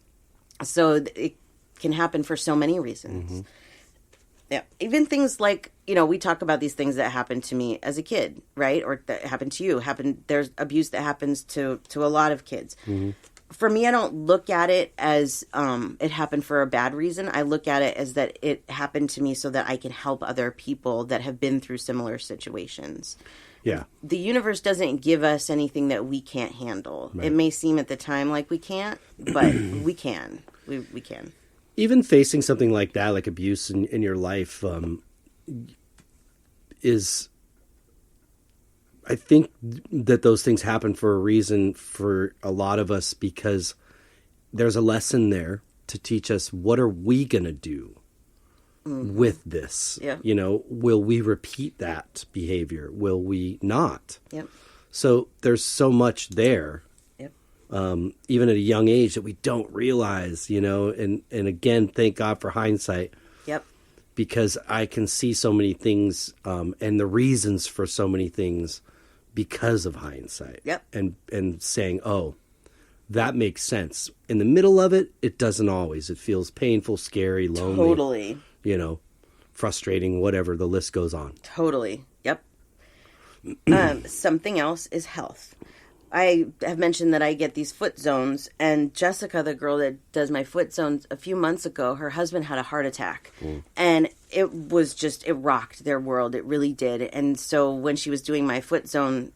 So it can happen for so many reasons.
Mm-hmm.
Yeah. Even things like, you know, we talk about these things that happened to me as a kid, right? Or that happened to you. There's abuse that happens to a lot of kids.
Mm-hmm.
For me, I don't look at it as it happened for a bad reason. I look at it as that it happened to me so that I can help other people that have been through similar situations.
Yeah.
The universe doesn't give us anything that we can't handle.
Right.
It may seem at the time like we can't, but we can. We can.
Even facing something like that, like abuse in your life, is, I think that those things happen for a reason for a lot of us because there's a lesson there to teach us what are we going to do with this?
Yeah.
You know, will we repeat that behavior? Will we not?
Yep.
So there's so much there. Even at a young age that we don't realize, you know, and again, thank God for hindsight.
Yep.
Because I can see so many things and the reasons for so many things because of hindsight.
Yep.
And saying, oh, that makes sense. In the middle of it, it doesn't always. It feels painful, scary, lonely.
Totally.
You know, frustrating, whatever, the list goes on.
Totally. Yep. Something else is health. I have mentioned that I get these foot zones, and Jessica, the girl that does my foot zones, a few months ago, her husband had a heart attack, and it was just, it rocked their world. It really did. And so when she was doing my foot zone,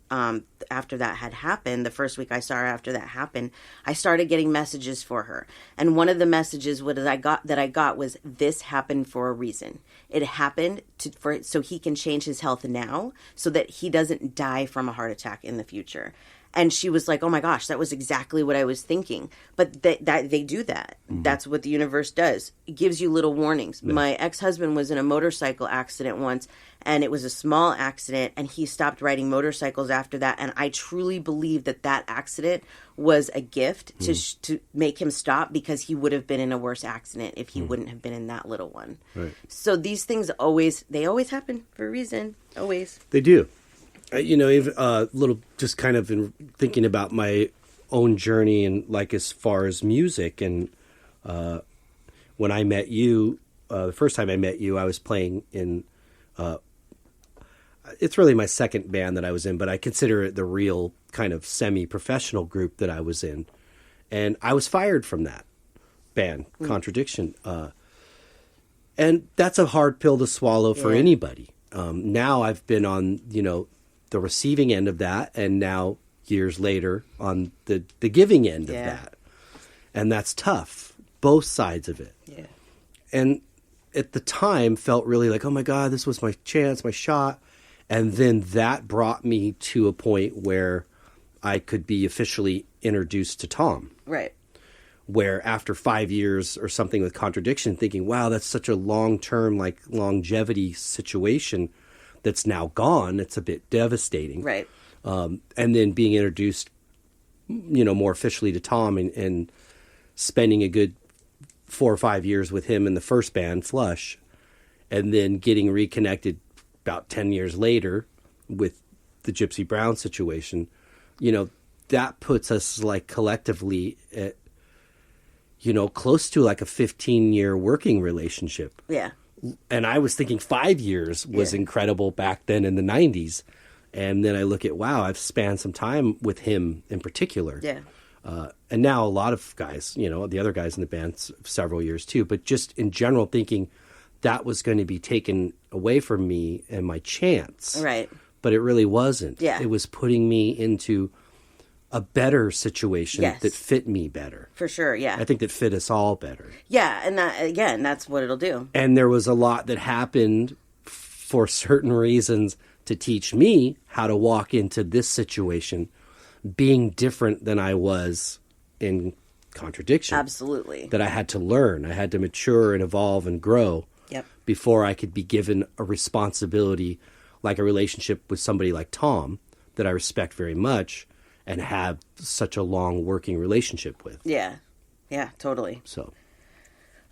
after that had happened, the first week I saw her after that happened, I started getting messages for her. And one of the messages I got was, this happened for a reason. It happened so he can change his health now so that he doesn't die from a heart attack in the future. And she was like, oh my gosh, that was exactly what I was thinking. But that they do that. Mm-hmm. That's what the universe does. It gives you little warnings. Yeah. My ex-husband was in a motorcycle accident once, and it was a small accident, and he stopped riding motorcycles after that. And I truly believe that accident was a gift to make him stop, because he would have been in a worse accident if he wouldn't have been in that little one.
Right.
So these things always happen for a reason. Always.
They do. You know, even little, just kind of in thinking about my own journey and like as far as music. And when I met you, the first time I met you, I was playing in, it's really my second band that I was in, but I consider it the real kind of semi-professional group that I was in. And I was fired from that band, Contradiction. And that's a hard pill to swallow for anybody. Now I've been on, you know, the receiving end of that, and now years later on the giving end of that. And that's tough, both sides of it. Yeah. And at the time felt really like, oh my God, this was my chance, my shot. And then that brought me to a point where I could be officially introduced to Tom.
Right.
Where after 5 years or something with Contradiction, thinking, wow, that's such a long-term, like longevity situation that's now gone. It's a bit devastating.
Right.
And then being introduced, you know, more officially to Tom and spending a good 4 or 5 years with him in the first band, Flush, and then getting reconnected about 10 years later with the Gypsy Brown situation, you know, that puts us like collectively at, close to like a 15-year working relationship.
Yeah.
And I was thinking 5 years was incredible back then in the 90s. And then I look at, wow, I've spanned some time with him in particular.
Yeah.
And now a lot of guys, the other guys in the band, several years too. But just in general thinking that was going to be taken away from me and my chance.
Right.
But it really wasn't.
Yeah.
It was putting me into a better situation that fit me better.
For sure, yeah.
I think that fit us all better.
Yeah, and that, again, that's what it'll do.
And there was a lot that happened for certain reasons to teach me how to walk into this situation being different than I was in contradiction.
Absolutely.
That I had to learn. I had to mature and evolve and grow before I could be given a responsibility like a relationship with somebody like Tom that I respect very much and have such a long working relationship with.
Yeah. Yeah, totally.
So,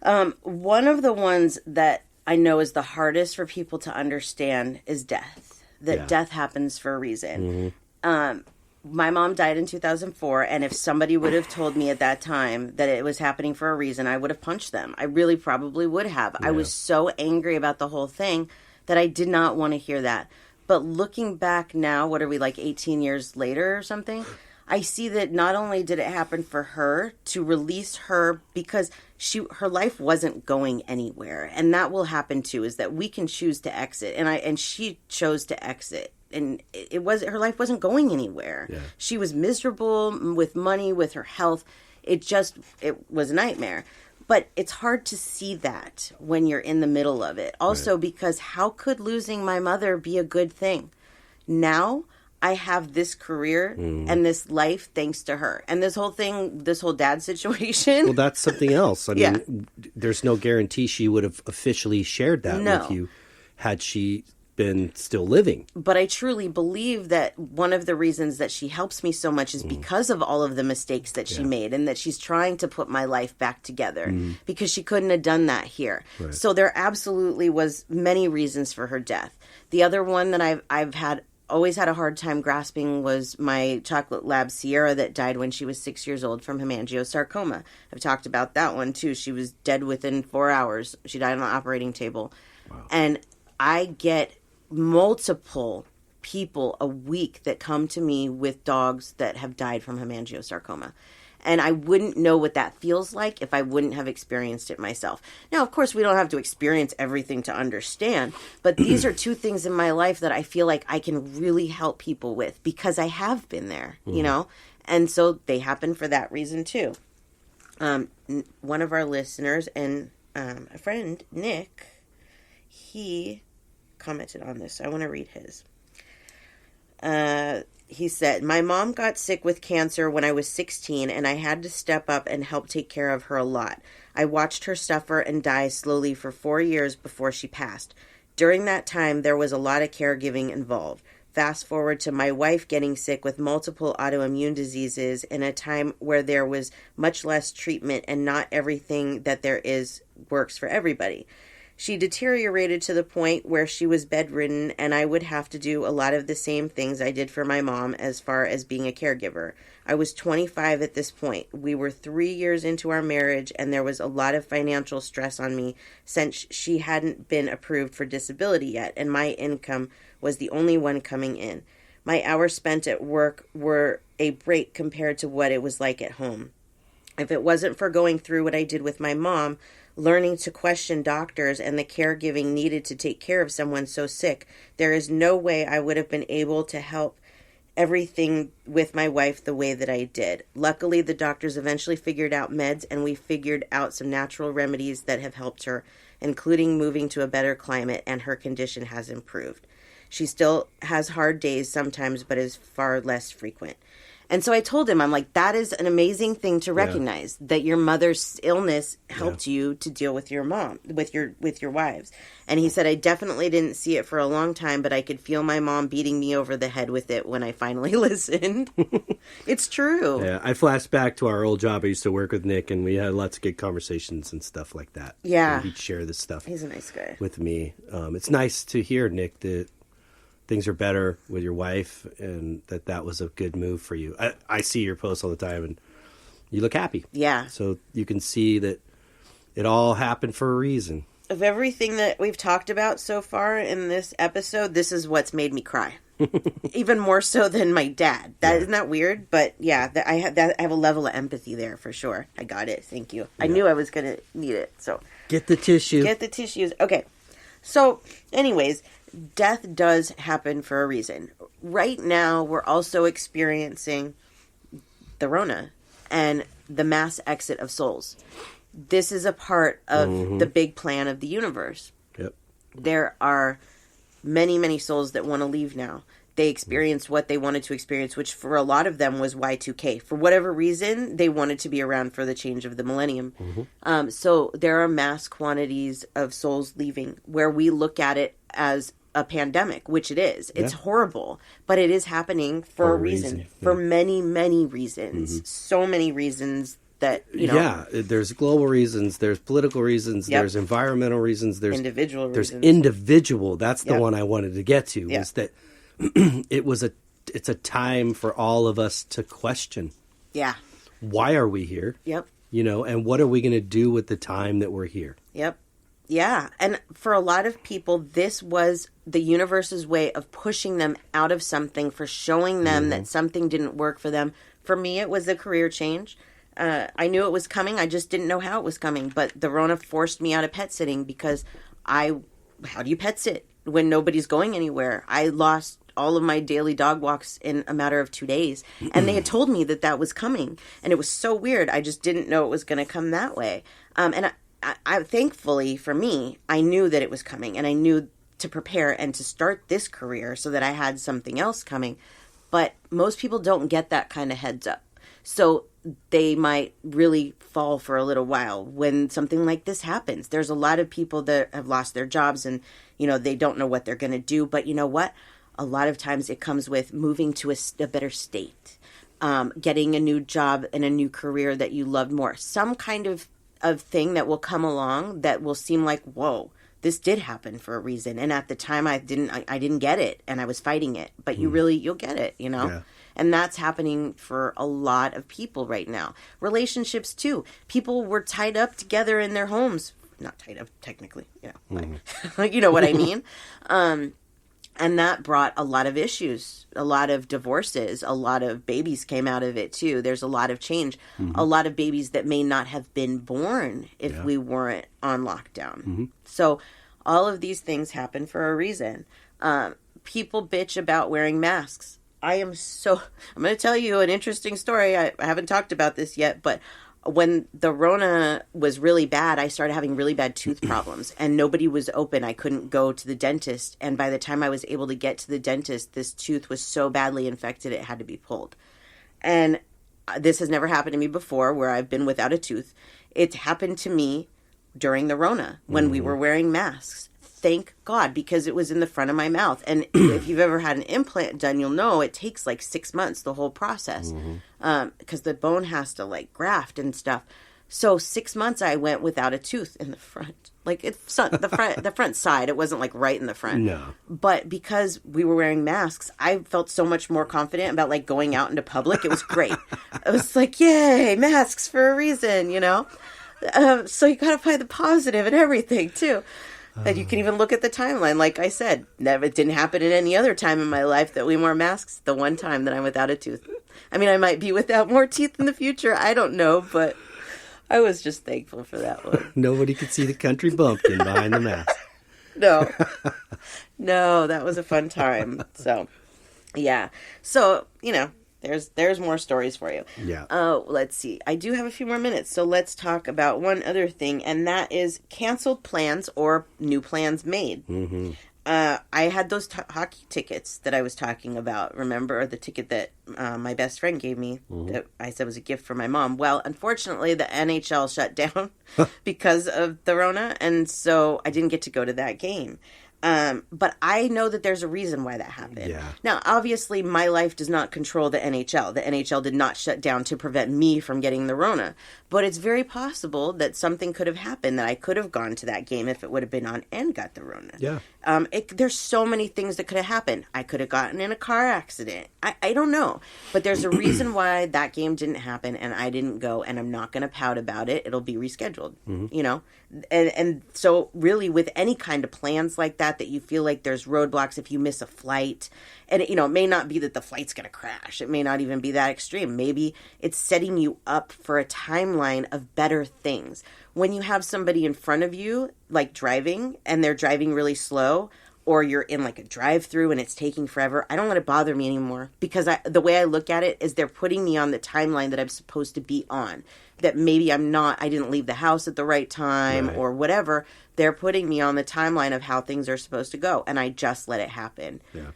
one of the ones that I know is the hardest for people to understand is death. That death happens for a reason. My mom died in 2004, and if somebody would have told me at that time that it was happening for a reason, I would have punched them. I really probably would have. I was so angry about the whole thing that I did not want to hear that. But looking back now, what are we, like 18 years later or something? I see that not only did it happen for her to release her because her life wasn't going anywhere, and that will happen too. Is that we can choose to exit, and she chose to exit, and her life wasn't going anywhere. Yeah. She was miserable with money, with her health. It was a nightmare. But it's hard to see that when you're in the middle of it. Also, because how could losing my mother be a good thing? Now I have this career and this life thanks to her. And this whole dad situation.
Well, that's something else. I mean, there's no guarantee she would have officially shared that with you had she been still living.
But I truly believe that one of the reasons that she helps me so much is because of all of the mistakes that she made, and that she's trying to put my life back together because she couldn't have done that here. Right. So there absolutely was many reasons for her death. The other one that I've always had a hard time grasping was my chocolate lab Sierra that died when she was 6 years old from hemangiosarcoma. I've talked about that one too. She was dead within 4 hours. She died on the operating table. Wow. And I get multiple people a week that come to me with dogs that have died from hemangiosarcoma. And I wouldn't know what that feels like if I wouldn't have experienced it myself. Now, of course, we don't have to experience everything to understand, but these are two things in my life that I feel like I can really help people with because I have been there, And so they happen for that reason, too. One of our listeners and a friend, Nick, he commented on this. I want to read his. He said, my mom got sick with cancer when I was 16, and I had to step up and help take care of her a lot. I watched her suffer and die slowly for 4 years before she passed. During that time, there was a lot of caregiving involved. Fast forward to my wife getting sick with multiple autoimmune diseases in a time where there was much less treatment and not everything that there is works for everybody. She deteriorated to the point where she was bedridden, and I would have to do a lot of the same things I did for my mom as far as being a caregiver. I was 25 at this point. We were 3 years into our marriage, and there was a lot of financial stress on me since she hadn't been approved for disability yet, and my income was the only one coming in. My hours spent at work were a break compared to what it was like at home. If it wasn't for going through what I did with my mom, learning to question doctors and the caregiving needed to take care of someone so sick, there is no way I would have been able to help everything with my wife the way that I did. Luckily, the doctors eventually figured out meds, and we figured out some natural remedies that have helped her, including moving to a better climate, and her condition has improved. She still has hard days sometimes, but is far less frequent. And so I told him, I'm like, that is an amazing thing to recognize, that your mother's illness helped you to deal with your mom, with your wives. And he said, I definitely didn't see it for a long time, but I could feel my mom beating me over the head with it when I finally listened. It's true.
Yeah, I flashed back to our old job. I used to work with Nick, and we had lots of good conversations and stuff like that.
Yeah.
And he'd share this stuff.
He's a nice guy.
With me. It's nice to hear, Nick, that things are better with your wife and that was a good move for you. I see your posts all the time, and you look happy.
Yeah.
So you can see that it all happened for a reason.
Of everything that we've talked about so far in this episode, this is what's made me cry. Even more so than my dad. Isn't that weird? But yeah, I have a level of empathy there for sure. I got it. Thank you. I knew I was going to need it. So
Get the tissue.
Get the tissues. Okay. So anyways, death does happen for a reason. Right now, we're also experiencing the Rona and the mass exit of souls. This is a part of the big plan of the universe.
Yep.
There are many, many souls that want to leave now. They experienced what they wanted to experience, which for a lot of them was Y2K. For whatever reason, they wanted to be around for the change of the millennium. So there are mass quantities of souls leaving where we look at it as a pandemic, which it is. It's horrible, but it is happening for a reason. For many, many reasons. So many reasons that, you know.
Yeah, there's global reasons, there's political reasons, there's environmental reasons, there's
individual reasons.
There's individual. That's the one I wanted to get to, is that it's a time for all of us to question.
Yeah.
Why are we here?
Yep.
You know, and what are we going to do with the time that we're here?
Yep. Yeah. And for a lot of people, this was the universe's way of pushing them out of something, for showing them that something didn't work for them. For me, it was a career change. I knew it was coming. I just didn't know how it was coming. But the Rona forced me out of pet sitting because how do you pet sit when nobody's going anywhere? I lost all of my daily dog walks in a matter of 2 days. And they had told me that was coming. And it was so weird. I just didn't know it was going to come that way. And I thankfully for me, I knew that it was coming. And I knew to prepare and to start this career so that I had something else coming. But most people don't get that kind of heads up. So they might really fall for a little while when something like this happens. There's a lot of people that have lost their jobs and, you know, they don't know what they're going to do. But you know what? A lot of times it comes with moving to a better state, getting a new job and a new career that you loved more. Some kind of thing that will come along that will seem like, whoa, this did happen for a reason. And at the time I didn't get it and I was fighting it. But you'll get it, you know? Yeah. And that's happening for a lot of people right now. Relationships, too. People were tied up together in their homes. Not tied up, technically. You know, like, you know what I mean? And that brought a lot of issues, a lot of divorces, a lot of babies came out of it, too. There's a lot of change. A lot of babies that may not have been born if we weren't on lockdown. So all of these things happen for a reason. People bitch about wearing masks. I'm going to tell you an interesting story. I haven't talked about this yet, but when the Rona was really bad, I started having really bad tooth problems and nobody was open. I couldn't go to the dentist. And by the time I was able to get to the dentist, this tooth was so badly infected, it had to be pulled. And this has never happened to me before where I've been without a tooth. It happened to me during the Rona when we were wearing masks. Thank God, because it was in the front of my mouth. And if you've ever had an implant done, you'll know it takes like 6 months, the whole process, because the bone has to like graft and stuff. So 6 months I went without a tooth in the front, like the front side. It wasn't like right in the front.
No.
But because we were wearing masks, I felt so much more confident about like going out into public. It was great. I was like, yay, masks for a reason, you know? So you got to find the positive in everything too. And you can even look at the timeline. Like I said, it didn't happen at any other time in my life that we wore masks. The one time that I'm without a tooth. I mean, I might be without more teeth in the future. I don't know, but I was just thankful for that one.
Nobody could see the country bumpkin behind the mask.
No, that was a fun time. So, yeah. So, you know, there's more stories for you.
Yeah.
Let's see. I do have a few more minutes, so let's talk about one other thing, and that is canceled plans or new plans made. I had those hockey tickets that I was talking about. Remember the ticket that my best friend gave me that I said was a gift for my mom? Well, unfortunately, the NHL shut down because of the Rona, and so I didn't get to go to that game. But I know that there's a reason why that happened.
Yeah.
Now, obviously, my life does not control the NHL. The NHL did not shut down to prevent me from getting the Rona. But it's very possible that something could have happened, that I could have gone to that game if it would have been on and got the Rona.
Yeah.
There's so many things that could have happened. I could have gotten in a car accident. I don't know. But there's a reason why that game didn't happen and I didn't go, and I'm not going to pout about it. It'll be rescheduled, you know? And so really with any kind of plans like that you feel like there's roadblocks if you miss a flight, and, you know, it may not be that the flight's going to crash. It may not even be that extreme. Maybe it's setting you up for a timeline of better things. When you have somebody in front of you, like driving, and they're driving really slow, or you're in like a drive-through and it's taking forever, I don't let it bother me anymore, because the way I look at it is they're putting me on the timeline that I'm supposed to be on. That maybe I didn't leave the house at the right time, or whatever. They're putting me on the timeline of how things are supposed to go, and I just let it happen.
Yeah.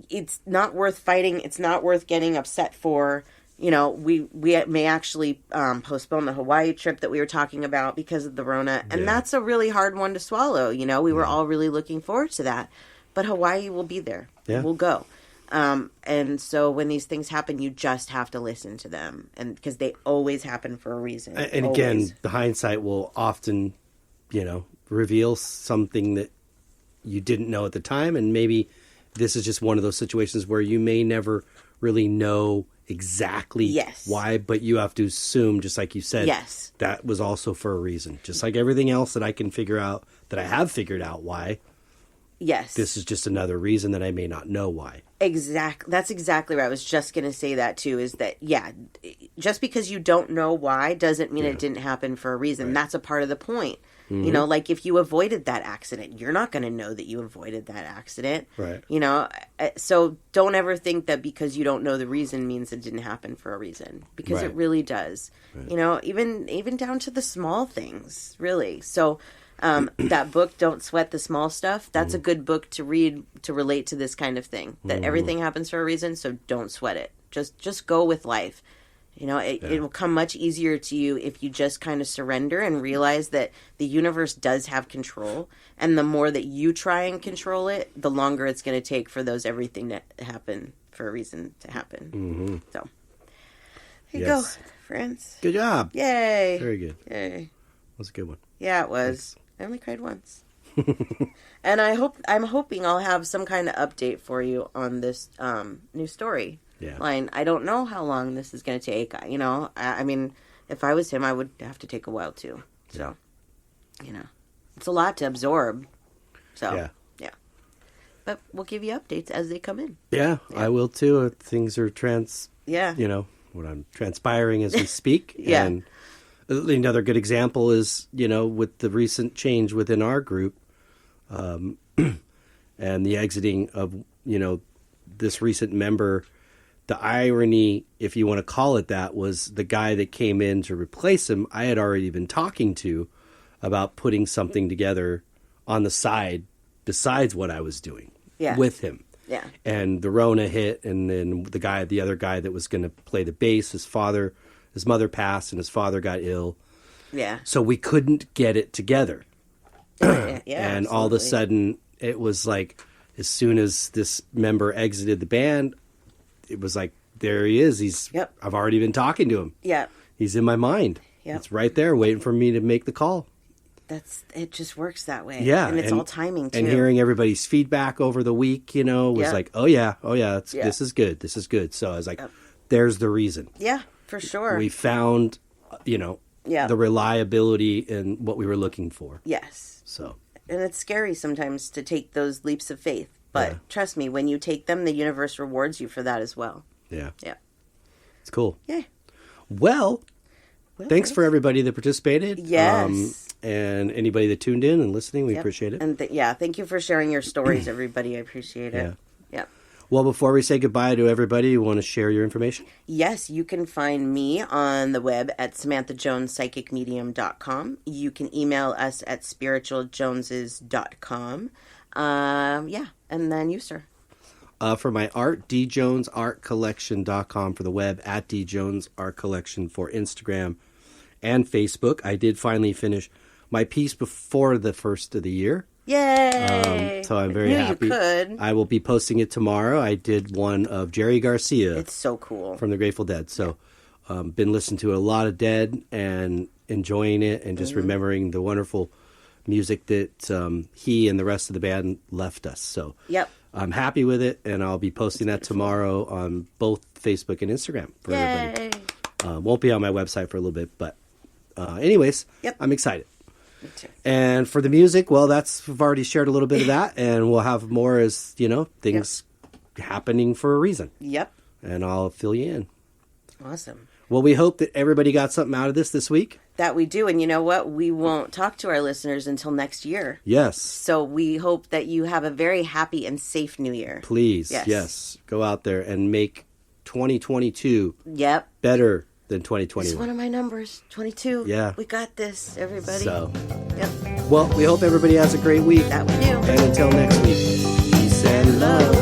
It's not worth fighting. It's not worth getting upset for. You know, we may actually postpone the Hawaii trip that we were talking about because of the Rona. And that's a really hard one to swallow. You know, we were all really looking forward to that. But Hawaii will be there.
Yeah.
We'll go. And so when these things happen, you just have to listen to them. And because they always happen for a reason.
And
always.
again, the hindsight will often, you know, reveal something that you didn't know at the time. And maybe this is just one of those situations where you may never really know exactly why, but you have to assume, just like you said, that was also for a reason. Just like everything else that I can figure out, that I have figured out why.
Yes.
This is just another reason that I may not know why.
Exactly. That's exactly right. I was just going to say that too, is that, just because you don't know why doesn't mean it didn't happen for a reason. Right. That's a part of the point. Mm-hmm. You know, like if you avoided that accident, you're not going to know that you avoided that accident.
Right.
You know, so don't ever think that because you don't know the reason means it didn't happen for a reason, because it really does. Right. You know, even down to the small things, really. So that book, Don't Sweat the Small Stuff, that's a good book to read to relate to this kind of thing, that everything happens for a reason, so don't sweat it. Just go with life. You know, it will come much easier to you if you just kind of surrender and realize that the universe does have control. And the more that you try and control it, the longer it's going to take for those everything to happen for a reason to happen. Mm-hmm. So, here you go, friends.
Good job.
Yay.
Very good.
Yay.
That was a good one.
Yeah, it was. Thanks. I only cried once. And I'm hoping I'll have some kind of update for you on this new story.
Yeah.
Line. I don't know how long this is going to take. You know, I mean, if I was him, I would have to take a while too. So, you know, it's a lot to absorb. So, yeah. But we'll give you updates as they come in.
Yeah, I will too. Things are you know, what I'm transpiring as we speak.
Yeah.
And another good example is, you know, with the recent change within our group, and the exiting of, you know, this recent member. The irony, if you want to call it that, was the guy that came in to replace him, I had already been talking to about putting something together on the side besides what I was doing with him.
Yeah.
And the Rona hit, and then the other guy that was going to play the bass, his mother passed, and his father got ill.
Yeah.
So we couldn't get it together.
And
absolutely. All of a sudden, it was like, as soon as this member exited the band, it was like, there he is. I've already been talking to him.
Yeah.
He's in my mind.
Yep.
It's right there waiting for me to make the call.
It just works that way.
Yeah.
And it's all timing too.
And hearing everybody's feedback over the week, you know, was like, oh yeah, this is good. This is good. So I was like, there's the reason.
Yeah, for sure.
We found, you know, the reliability in what we were looking for.
Yes.
So.
And it's scary sometimes to take those leaps of faith. But trust me, when you take them, the universe rewards you for that as well.
Yeah.
Yeah.
It's cool.
Yeah.
Well, thanks for everybody that participated.
Yes.
And anybody that tuned in and listening, we appreciate it.
And thank you for sharing your stories, everybody. I appreciate it. Yeah.
Well, before we say goodbye to everybody, you want to share your information?
Yes, you can find me on the web at SamanthaJonesPsychicMedium.com. You can email us at spiritualjoneses.com. And then you, sir.
For my art, djonesartcollection.com for the web, at djonesartcollection for Instagram and Facebook. I did finally finish my piece before the first of the year.
Yay!
So I'm very happy.
You could.
I will be posting it tomorrow. I did one of Jerry Garcia.
It's so cool.
From the Grateful Dead. So been listening to a lot of Dead and enjoying it and just remembering the wonderful music that he and the rest of the band left us. So
Yep.
I'm happy with it, and I'll be posting that tomorrow on both Facebook and Instagram for everybody. Won't be on my website for a little bit, but anyways,
Yep.
I'm excited.
Me too.
And for the music, well, we've already shared a little bit of that, and we'll have more as, things happening for a reason.
Yep.
And I'll fill you in.
Awesome.
Well, we hope that everybody got something out of this week.
That we do. And you know what? We won't talk to our listeners until next year.
Yes.
So we hope that you have a very happy and safe new year.
Please, yes. Go out there and make 2022
Yep.
better than
It's
2021.
one of my numbers. 22.
Yeah.
We got this, everybody.
So,
Yep.
well, we hope everybody has a great week.
That we do.
And until next week, peace and love.